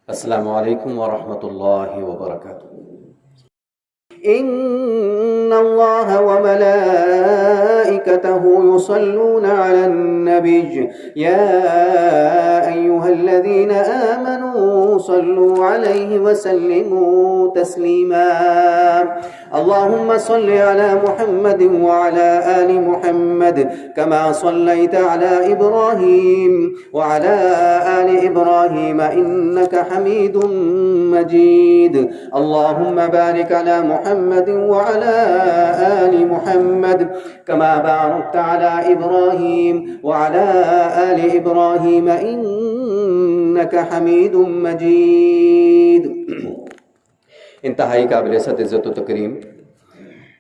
السلام علیکم ورحمۃ اللہ وبرکاتہ۔ إن الله وملائكته يصلون على النبي يا أيها الذين آمنوا صلوا عليه وسلموا تسليما اللهم صل على محمد وعلى آل محمد كما صليت على إبراهيم وعلى آل إبراهيم إنك حميد مجيد اللهم بارك على محمد وعلى آل محمد كما باركت على إبراهيم وعلى آل إبراهيم إنك حميد مجيد۔ انتہائی قابل عزت و تکریم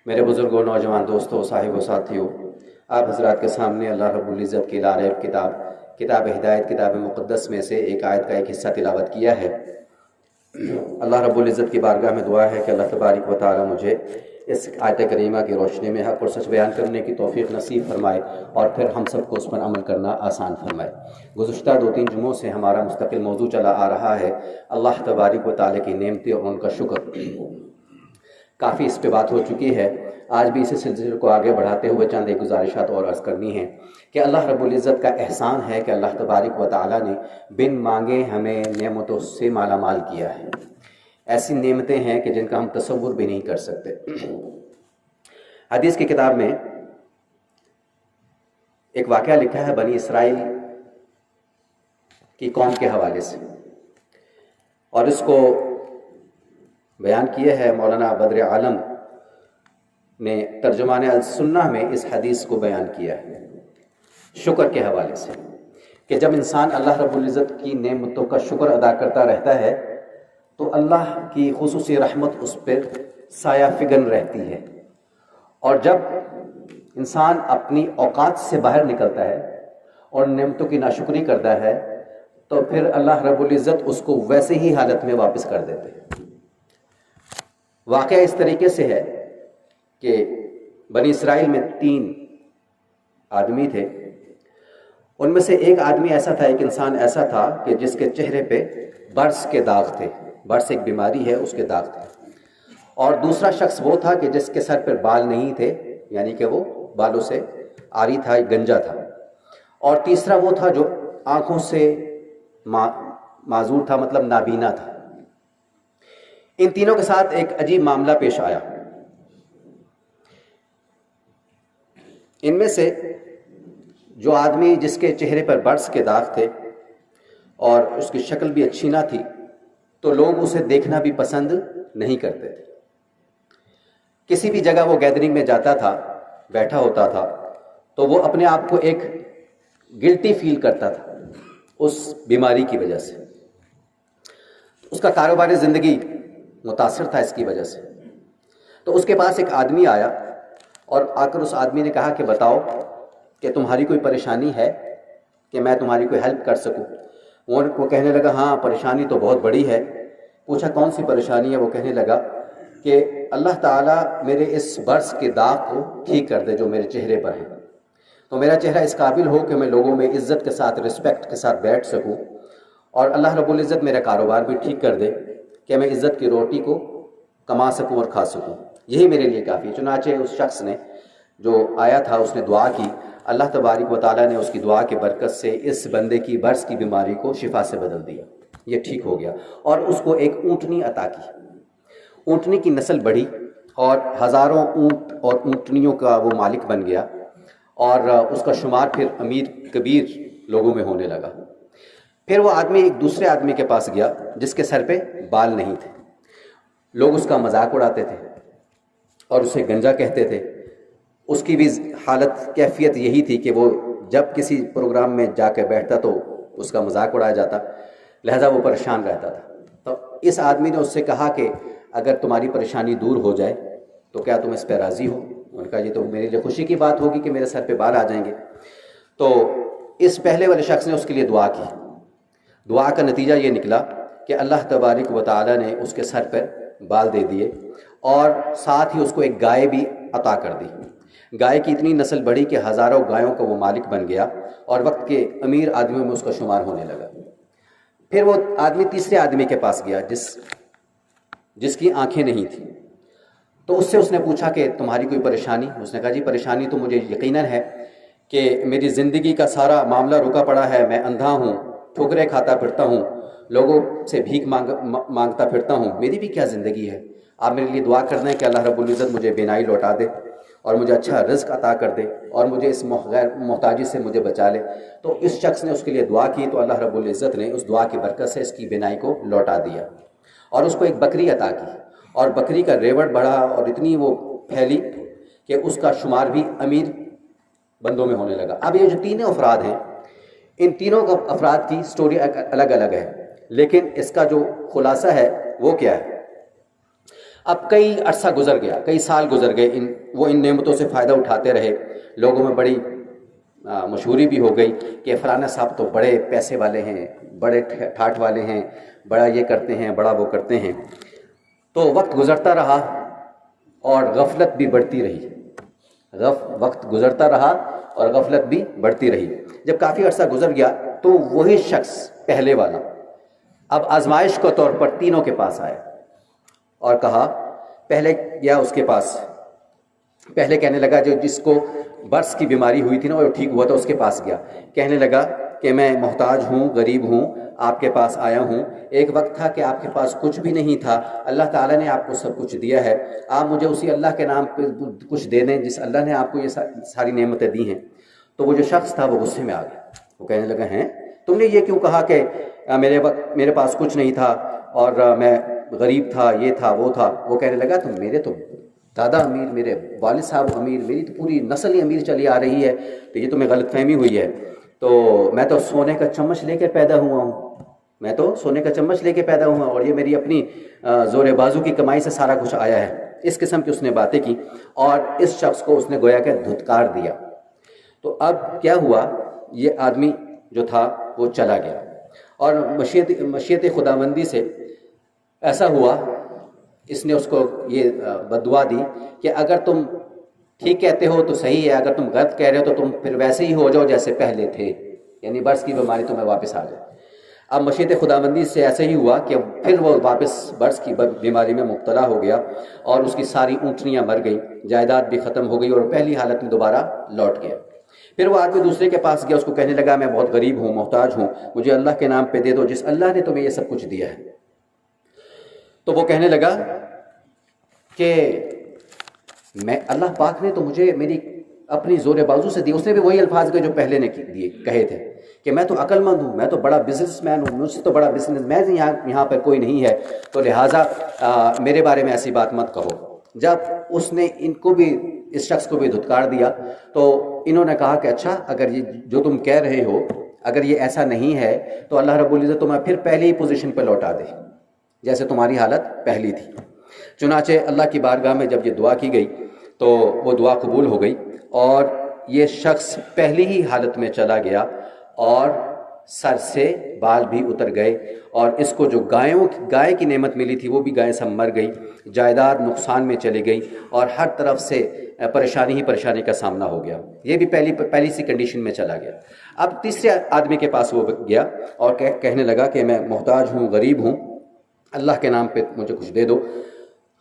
میرے بزرگوں، نوجوان دوستوں، صاحب و ساتھیوں، آپ حضرات کے سامنے اللہ رب العزت کی لاریب کتاب ہدایت، کتاب مقدس میں سے ایک آیت کا ایک حصہ تلاوت کیا ہے۔ اللہ رب العزت کی بارگاہ میں دعا ہے کہ اللہ تبارک و تعالی مجھے اس آیت کریمہ کی روشنی میں حق اور سچ بیان کرنے کی توفیق نصیب فرمائے اور پھر ہم سب کو اس پر عمل کرنا آسان فرمائے۔ گزشتہ 2-3 جمعوں سے ہمارا مستقل موضوع چلا آ رہا ہے اللہ تبارک و تعالی کی نعمتیں اور ان کا شکر۔ کافی اس پہ بات ہو چکی ہے، آج بھی اسی سلسلے کو آگے بڑھاتے ہوئے چند ایک گزارشات اور عرض کرنی ہیں کہ اللہ رب العزت کا احسان ہے کہ اللہ تبارک و تعالی نے بن مانگے ہمیں نعمتوں سے مالا مال کیا ہے۔ ایسی نعمتیں ہیں کہ جن کا ہم تصور بھی نہیں کر سکتے۔ حدیث کی کتاب میں ایک واقعہ لکھا ہے بنی اسرائیل کی قوم کے حوالے سے، اور اس کو بیان کیا ہے مولانا بدر عالم نے ترجمان السنہ میں اس حدیث کو بیان کیا ہے شکر کے حوالے سے، کہ جب انسان اللہ رب العزت کی نعمتوں کا شکر ادا کرتا رہتا ہے تو اللہ کی خصوصی رحمت اس پر سایہ فگن رہتی ہے، اور جب انسان اپنی اوقات سے باہر نکلتا ہے اور نعمتوں کی ناشکری کرتا ہے تو پھر اللہ رب العزت اس کو ویسے ہی حالت میں واپس کر دیتے ہیں۔ واقعہ اس طریقے سے ہے کہ بنی اسرائیل میں 3 آدمی تھے، ان میں سے ایک آدمی ایسا تھا، ایک انسان ایسا تھا کہ جس کے چہرے پہ برس کے داغ تھے، برس ایک بیماری ہے، اس کے داغ تھے، اور دوسرا شخص وہ تھا کہ جس کے سر پر بال نہیں تھے، یعنی کہ وہ بالوں سے عاری تھا، گنجا تھا، اور تیسرا وہ تھا جو آنکھوں سے معذور تھا، مطلب نابینا تھا۔ ان تینوں کے ساتھ ایک عجیب معاملہ پیش آیا۔ ان میں سے جو آدمی جس کے چہرے پر برس کے داغ تھے اور اس کی شکل بھی اچھی نہ تھی تو لوگ اسے دیکھنا بھی پسند نہیں کرتے تھے۔ کسی بھی جگہ وہ گیدرنگ میں جاتا تھا، بیٹھا ہوتا تھا تو وہ اپنے آپ کو ایک گلٹی فیل کرتا تھا اس بیماری کی وجہ سے۔ اس کا کاروباری زندگی متاثر تھا اس کی وجہ سے۔ تو اس کے پاس ایک آدمی آیا اور آ کر اس آدمی نے کہا کہ بتاؤ کہ تمہاری کوئی پریشانی ہے کہ میں تمہاری کوئی ہیلپ کر سکوں؟ وہ کہنے لگا ہاں پریشانی تو بہت بڑی ہے۔ پوچھا کون سی پریشانی ہے؟ وہ کہنے لگا کہ اللہ تعالیٰ میرے اس برس کے داغ کو ٹھیک کر دے جو میرے چہرے پر ہے، تو میرا چہرہ اس قابل ہو کہ میں لوگوں میں عزت کے ساتھ، رسپیکٹ کے ساتھ بیٹھ سکوں، اور اللہ رب العزت میرا کاروبار بھی ٹھیک کر دے کہ میں عزت کی روٹی کو کما سکوں اور کھا سکوں، یہی میرے لیے کافی ہے۔ چنانچہ اس شخص نے جو آیا تھا اس نے دعا کی، اللہ تبارک و تعالیٰ نے اس کی دعا کی برکت سے اس بندے کی برس کی بیماری کو شفا سے بدل دیا، یہ ٹھیک ہو گیا، اور اس کو ایک اونٹنی عطا کی۔ اونٹنی کی نسل بڑھی اور ہزاروں اونٹ اور اونٹنیوں کا وہ مالک بن گیا، اور اس کا شمار پھر امیر کبیر لوگوں میں ہونے لگا۔ پھر وہ آدمی ایک دوسرے آدمی کے پاس گیا جس کے سر پہ بال نہیں تھے، لوگ اس کا مذاق اڑاتے تھے اور اسے گنجا کہتے تھے۔ اس کی بھی حالت کیفیت یہی تھی کہ وہ جب کسی پروگرام میں جا کے بیٹھتا تو اس کا مذاق اڑایا جاتا، لہذا وہ پریشان رہتا تھا۔ تو اس آدمی نے اس سے کہا کہ اگر تمہاری پریشانی دور ہو جائے تو کیا تم اس پہ راضی ہو؟ ان کا یہ تو میرے لیے خوشی کی بات ہوگی کہ میرے سر پہ بال آ جائیں گے۔ تو اس پہلے والے شخص نے اس کے لیے دعا کی۔ دعا کا نتیجہ یہ نکلا کہ اللہ تبارک و تعالی نے اس کے سر پر بال دے دیے اور ساتھ ہی اس کو ایک گائے بھی عطا کر دی۔ گائے کی اتنی نسل بڑھی کہ ہزاروں گایوں کا وہ مالک بن گیا اور وقت کے امیر آدمیوں میں اس کا شمار ہونے لگا۔ پھر وہ آدمی تیسرے آدمی کے پاس گیا جس کی آنکھیں نہیں تھیں، تو اس نے پوچھا کہ تمہاری کوئی پریشانی؟ اس نے کہا جی پریشانی تو مجھے یقیناً ہے کہ میری زندگی کا سارا معاملہ رکا پڑا ہے، میں اندھا ہوں، ٹھوکریں کھاتا پھرتا ہوں، لوگوں سے بھیک مانگتا پھرتا ہوں، میری بھی کیا زندگی ہے؟ آپ میرے لیے دعا کر دیں کہ اللہ رب العزت مجھے بینائی لوٹا دے اور مجھے اچھا رزق عطا کر دے اور مجھے اس غیر محتاجی سے مجھے بچا لے۔ تو اس شخص نے اس کے لیے دعا کی تو اللہ رب العزت نے اس دعا کی برکت سے اس کی بینائی کو لوٹا دیا اور اس کو ایک بکری عطا کی، اور بکری کا ریوڑ بڑھا اور اتنی وہ پھیلی کہ اس کا شمار بھی امیر بندوں میں ہونے لگا۔ اب یہ جو تینوں افراد ہیں، ان تینوں کا افراد کی سٹوری الگ الگ ہے، لیکن اس کا جو خلاصہ ہے وہ کیا ہے؟ اب کئی عرصہ گزر گیا، کئی سال گزر گئے، وہ ان نعمتوں سے فائدہ اٹھاتے رہے، لوگوں میں بڑی مشہوری بھی ہو گئی کہ فلانا صاحب تو بڑے پیسے والے ہیں، بڑے ٹھاٹھ والے ہیں، بڑا یہ کرتے ہیں، بڑا وہ کرتے ہیں۔ تو وقت گزرتا رہا اور غفلت بھی بڑھتی رہی، وقت گزرتا رہا اور غفلت بھی بڑھتی رہی۔ جب کافی عرصہ گزر گیا تو وہی شخص پہلے والا اب آزمائش کے طور پر تینوں کے پاس آیا اور کہا، پہلے گیا اس کے پاس، پہلے کہنے لگا جو جس کو برس کی بیماری ہوئی تھی نا وہ ٹھیک ہوا تھا، اس کے پاس گیا، کہنے لگا کہ میں محتاج ہوں، غریب ہوں، آپ کے پاس آیا ہوں، ایک وقت تھا کہ آپ کے پاس کچھ بھی نہیں تھا، اللہ تعالیٰ نے آپ کو سب کچھ دیا ہے، آپ مجھے اسی اللہ کے نام پہ کچھ دے دیں جس اللہ نے آپ کو یہ ساری نعمتیں دی ہیں۔ تو وہ جو شخص تھا وہ غصے میں آ گیا، وہ کہنے لگا، ہیں تم نے یہ کیوں کہا کہ میرے پاس کچھ نہیں تھا اور میں غریب تھا، یہ تھا وہ تھا؟ وہ کہنے لگا تو میرے تو دادا امیر، میرے والد صاحب امیر، میری تو پوری نسل ہی امیر چلی آ رہی ہے، تو یہ تمہیں غلط فہمی ہوئی ہے، تو میں تو سونے کا چمچ لے کے پیدا ہوا ہوں، میں تو سونے کا چمچ لے کے پیدا ہوا اور یہ میری اپنی زور بازو کی کمائی سے سارا کچھ آیا ہے۔ اس قسم کی اس نے باتیں کی اور اس شخص کو اس نے گویا کہ دھتکار دیا۔ تو اب کیا ہوا، یہ آدمی جو تھا وہ چلا گیا اور مشیت خداوندی سے ایسا ہوا، اس نے اس کو یہ بد دعا دی کہ اگر تم ٹھیک کہتے ہو تو صحیح ہے، اگر تم غلط کہہ رہے ہو تو تم پھر ویسے ہی ہو جاؤ جیسے پہلے تھے، یعنی برس کی بیماری تمہیں واپس آ جائے۔ اب مشیت خداوندی سے ایسے ہی ہوا کہ پھر وہ واپس برس کی بیماری میں مبتلا ہو گیا اور اس کی ساری اونٹنیاں مر گئیں، جائیداد بھی ختم ہو گئی اور پہلی حالت میں دوبارہ لوٹ گیا۔ پھر وہ آدمی دوسرے کے پاس گیا، اس کو کہنے لگا میں بہت غریب ہوں، محتاج ہوں، مجھے اللہ کے نام پہ دے دو جس اللہ نے تمہیں یہ سب کچھ دیا ہے۔ تو وہ کہنے لگا کہ میں اللہ پاک نے تو مجھے میری اپنی زور بازو سے دی، اس نے بھی وہی الفاظ کے جو پہلے نے کہے تھے کہ میں تو عقل مند ہوں، میں تو بڑا بزنس مین ہوں، مجھ سے تو بڑا بزنس مین یہاں پر کوئی نہیں ہے، تو لہٰذا میرے بارے میں ایسی بات مت کہو۔ جب اس نے ان کو بھی، اس شخص کو بھی دھتکار دیا تو انہوں نے کہا کہ اچھا اگر یہ جو تم کہہ رہے ہو اگر یہ ایسا نہیں ہے تو اللہ رب العزت تمہیں پھر پہلی پوزیشن پہ لوٹا دے جیسے تمہاری حالت پہلی تھی۔ چنانچہ اللہ کی بارگاہ میں جب یہ دعا کی گئی تو وہ دعا قبول ہو گئی اور یہ شخص پہلی ہی حالت میں چلا گیا اور سر سے بال بھی اتر گئے اور اس کو جو گائے کی نعمت ملی تھی وہ بھی گائے سب مر گئی، جائیداد نقصان میں چلی گئی اور ہر طرف سے پریشانی ہی پریشانی کا سامنا ہو گیا۔ یہ بھی پہلی سی کنڈیشن میں چلا گیا۔ اب تیسرے آدمی کے پاس وہ گیا اور کہنے لگا کہ میں محتاج ہوں، غریب ہوں، اللہ کے نام پہ مجھے کچھ دے دو،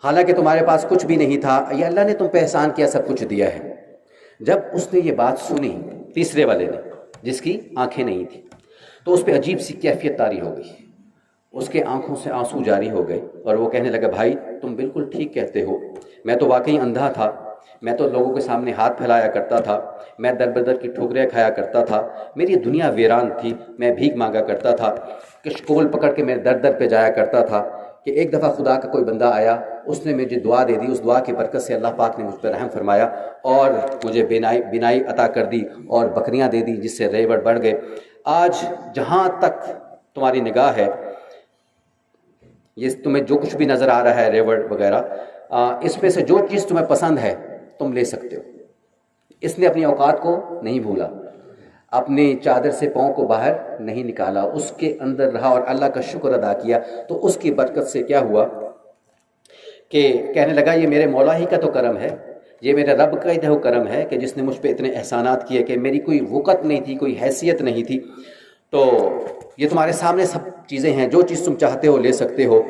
حالانکہ تمہارے پاس کچھ بھی نہیں تھا، یہ اللہ نے تم پہ احسان کیا، سب کچھ دیا ہے۔ جب اس نے یہ بات سنی تیسرے والے نے جس کی آنکھیں نہیں تھیں تو اس پہ عجیب سی کیفیت طاری ہو گئی، اس کے آنکھوں سے آنسو جاری ہو گئے اور وہ کہنے لگا بھائی تم بالکل ٹھیک کہتے ہو، میں تو واقعی اندھا تھا، میں تو لوگوں کے سامنے ہاتھ پھیلایا کرتا تھا، میں در بدر کی ٹھوکریں کھایا کرتا تھا، میری دنیا ویران تھی، میں بھیک مانگا کرتا تھا، کشکول پکڑ کے میں در در پہ جایا کرتا تھا کہ ایک دفعہ خدا کا کوئی بندہ آیا، اس نے مجھے دعا دے دی، اس دعا کی برکت سے اللہ پاک نے مجھ پر رحم فرمایا اور مجھے بینائی عطا کر دی اور بکریاں دے دی جس سے ریوڑ بڑھ گئے۔ آج جہاں تک تمہاری نگاہ ہے یہ تمہیں جو کچھ بھی نظر آ رہا ہے ریوڑ وغیرہ، اس میں سے جو چیز تمہیں پسند ہے تم لے سکتے ہو۔ اس نے اپنی اوقات کو نہیں بھولا۔ اپنی چادر سے پاؤں کو باہر نہیں نکالا، اس کے اندر رہا اور اللہ کا شکر ادا کیا، تو اس کی برکت سے کیا ہوا کہ کہنے لگا یہ میرے مولا ہی کا تو کرم ہے، یہ میرے رب کا ہی تو کرم ہے کہ جس نے مجھ پہ اتنے احسانات کیے کہ میری کوئی وقت نہیں تھی، کوئی حیثیت نہیں تھی، تو یہ تمہارے سامنے سب چیزیں ہیں، جو چیز تم چاہتے ہو لے سکتے ہو،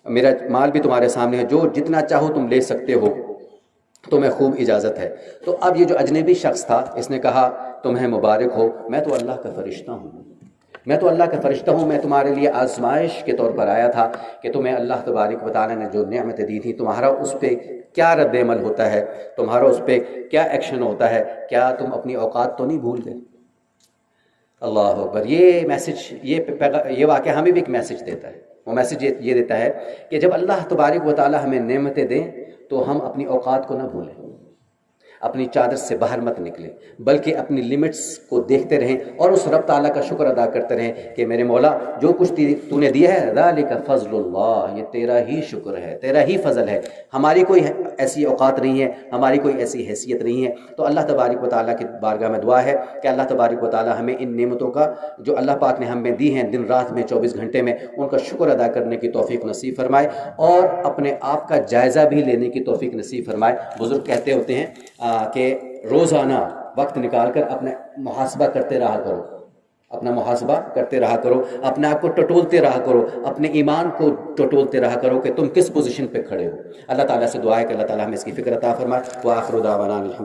میرا مال بھی تمہارے سامنے ہے، جو جتنا چاہو تم لے سکتے ہو، تمہیں خوب اجازت ہے۔ تو اب یہ جو اجنبی شخص تھا اس نے کہا تمہیں مبارک ہو، میں تو اللہ کا فرشتہ ہوں، میں تو اللہ کا فرشتہ ہوں، میں تمہارے لیے آزمائش کے طور پر آیا تھا کہ تمہیں اللہ تبارک و تعالیٰ نے جو نعمتیں دی تھیں تمہارا اس پہ کیا رد عمل ہوتا ہے، تمہارا اس پہ کیا ایکشن ہوتا ہے، کیا تم اپنی اوقات تو نہیں بھول گئے؟ اللہ اکبر۔ یہ میسج، یہ واقعہ ہمیں بھی ایک میسج دیتا ہے۔ وہ میسج یہ دیتا ہے کہ جب اللہ تبارک و تعالیٰ ہمیں نعمتیں دیں تو ہم اپنی اوقات کو نہ بھولیں، اپنی چادر سے باہر مت نکلیں، بلکہ اپنی لمٹس کو دیکھتے رہیں اور اس رب تعالیٰ کا شکر ادا کرتے رہیں کہ میرے مولا جو کچھ تو نے دیا ہے ذالک فضل اللہ، یہ تیرا ہی شکر ہے، تیرا ہی فضل ہے، ہماری کوئی ایسی اوقات نہیں ہے، ہماری کوئی ایسی حیثیت نہیں ہے۔ تو اللہ تبارک و تعالیٰ کی بارگاہ میں دعا ہے کہ اللہ تبارک و تعالیٰ ہمیں ان نعمتوں کا جو اللہ پاک نے ہمیں دی ہیں دن رات میں 24 گھنٹے میں، ان کا شکر ادا کرنے کی توفیق نصیب فرمائے اور اپنے آپ کا جائزہ بھی لینے کی توفیق نصیب فرمائے۔ بزرگ کہتے ہوتے ہیں کہ روزانہ وقت نکال کر اپنا محاسبہ کرتے رہا کرو، اپنا محاسبہ کرتے رہا کرو، اپنے آپ کو ٹٹولتے رہا کرو، اپنے ایمان کو ٹٹولتے رہا کرو کہ تم کس پوزیشن پہ کھڑے ہو۔ اللہ تعالیٰ سے دعا ہے کہ اللہ تعالیٰ ہمیں اس کی فکر عطا فرمائے۔ وآخر دعوانا الحمد